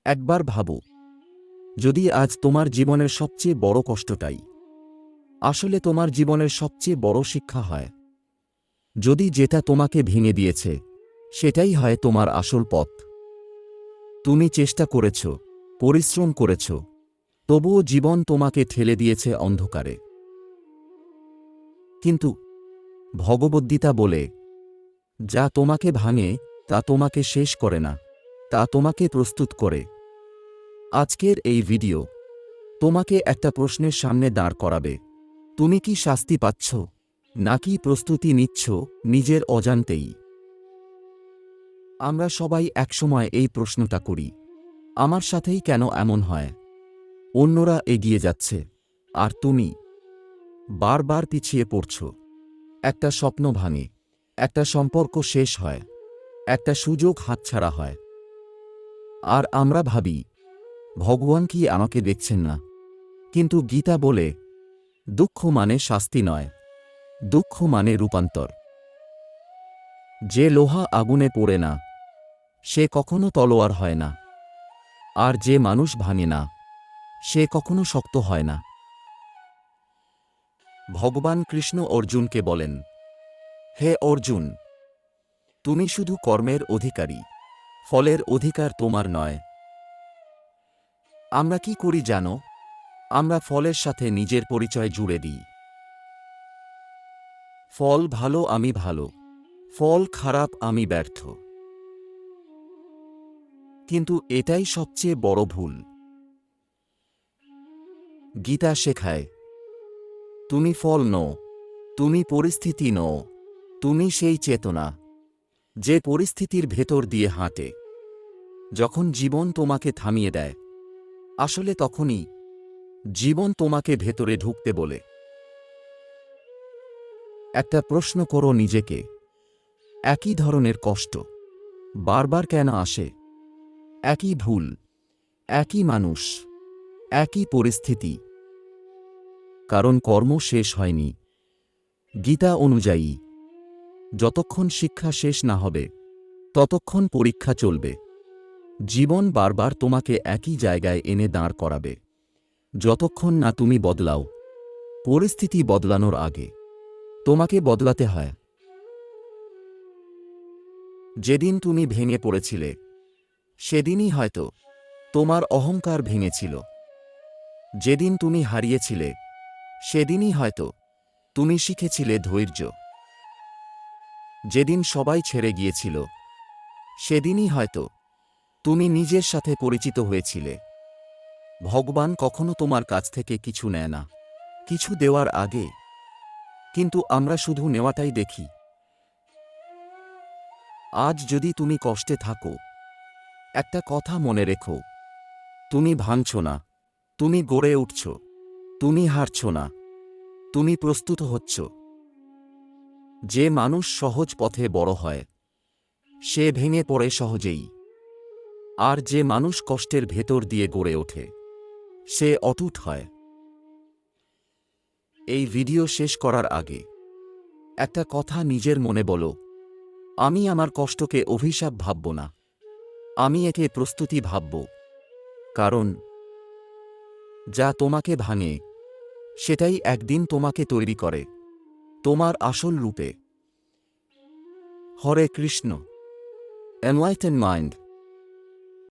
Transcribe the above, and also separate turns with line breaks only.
একবার ভাবো, যদি আজ তোমার জীবনের সবচেয়ে বড় কষ্টটাই আসলে তোমার জীবনের সবচেয়ে বড় শিক্ষা হয়, যদি যেটা তোমাকে ভেঙে দিয়েছে সেটাই হয় তোমার আসল পথ। তুমি চেষ্টা করেছ, পরিশ্রম করেছ, তবুও জীবন তোমাকে ঠেলে দিয়েছে অন্ধকারে। কিন্তু ভগবদ্গীতা বলে, যা তোমাকে ভাঙে তা তোমাকে শেষ করে না, তা তোমাকে প্রস্তুত করে। আজকের এই ভিডিও তোমাকে একটা প্রশ্নের সামনে দাঁড় করাবে। তুমি কি শাস্তি পাচ্ছ, নাকি প্রস্তুতি নিচ্ছ নিজের অজান্তেই? আমরা সবাই একসময় এই প্রশ্নটা করি, আমার সাথেই কেন এমন হয়? অন্যরা এগিয়ে যাচ্ছে আর তুমি বারবার পিছিয়ে পড়ছ। একটা স্বপ্ন ভাঙে, একটা সম্পর্ক শেষ হয়, একটা সুযোগ হাতছাড়া হয়, আর আমরা ভাবি, ভগবান কি আমাকে দেখছেন না? কিন্তু গীতা বলে, দুঃখ মানে শাস্তি নয়, দুঃখ মানে রূপান্তর। যে লোহা আগুনে পোড়ে না সে কখনো তলোয়ার হয় না, আর যে মানুষ ভাঙে না সে কখনো শক্ত হয় না। ভগবান কৃষ্ণ অর্জুনকে বলেন, হে অর্জুন, তুমি শুধু কর্মের অধিকারী, ফলের অধিকার তোমার নয়। আমরা কি করি জানো? আমরা ফলের সাথে নিজের পরিচয় জুড়ে দিই। ফল ভালো আমি ভালো, ফল খারাপ আমি ব্যর্থ। কিন্তু এটাই সবচেয়ে বড় ভুল। গীতা শেখায়, তুমি ফল নও, তুমি পরিস্থিতি নও, তুমি সেই চেতনা যে পরিস্থিতির ভেতর দিয়ে হাঁটে। যখন জীবন তোমাকে থামিয়ে দেয়, আসলে তখনই জীবন তোমাকে ভেতরে ঢুকতে বলে। একটা প্রশ্ন করো নিজেকে, একই ধরনের কষ্ট বারবার কেন আসে? একই ভুল, একই মানুষ, একই পরিস্থিতি। কারণ কর্ম শেষ হয়নি। গীতা অনুযায়ী, যতক্ষণ শিক্ষা শেষ না হবে ততক্ষণ পরীক্ষা চলবে। জীবন বারবার তোমাকে একই জায়গায় এনে দাঁড় করাবে, যতক্ষণ না তুমি বদলাও। পরিস্থিতি বদলানোর আগে তোমাকে বদলাতে হয়। যেদিন তুমি ভেঙে পড়েছিলে সেদিনই হয়তো তোমার অহংকার ভেঙেছিল। যেদিন তুমি হারিয়েছিলে সেদিনই হয়তো তুমি শিখেছিলে ধৈর্য। যেদিন সবাই ছেড়ে গিয়েছিল সেদিনই হয়তো তুমি নিজের সাথে পরিচিত হয়েছিলে। ভগবান কখনো তোমার কাছ থেকে কিছু নেয় না কিছু দেওয়ার আগে, কিন্তু আমরা শুধু নেওয়াটাই দেখি। আজ যদি তুমি কষ্টে থাকো, একটা কথা মনে রেখো, তুমি ভাঙছ না, তুমি গড়ে উঠছ। তুমি হারছ না, তুমি প্রস্তুত হচ্ছ। যে মানুষ সহজ পথে বড় হয় সে ভেঙে পড়ে সহজেই, আর যে মানুষ কষ্টের ভেতর দিয়ে গড়ে ওঠে সে অটুট হয়। এই ভিডিও শেষ করার আগে একটা কথা নিজের মনে বলো, আমি আমার কষ্টকে অভিশাপ ভাবব না, আমি একে প্রস্তুতি ভাবব। কারণ যা তোমাকে ভাঙে সেটাই একদিন তোমাকে তৈরি করে তোমার আসল রূপে। হরে কৃষ্ণ। Enlighten mind.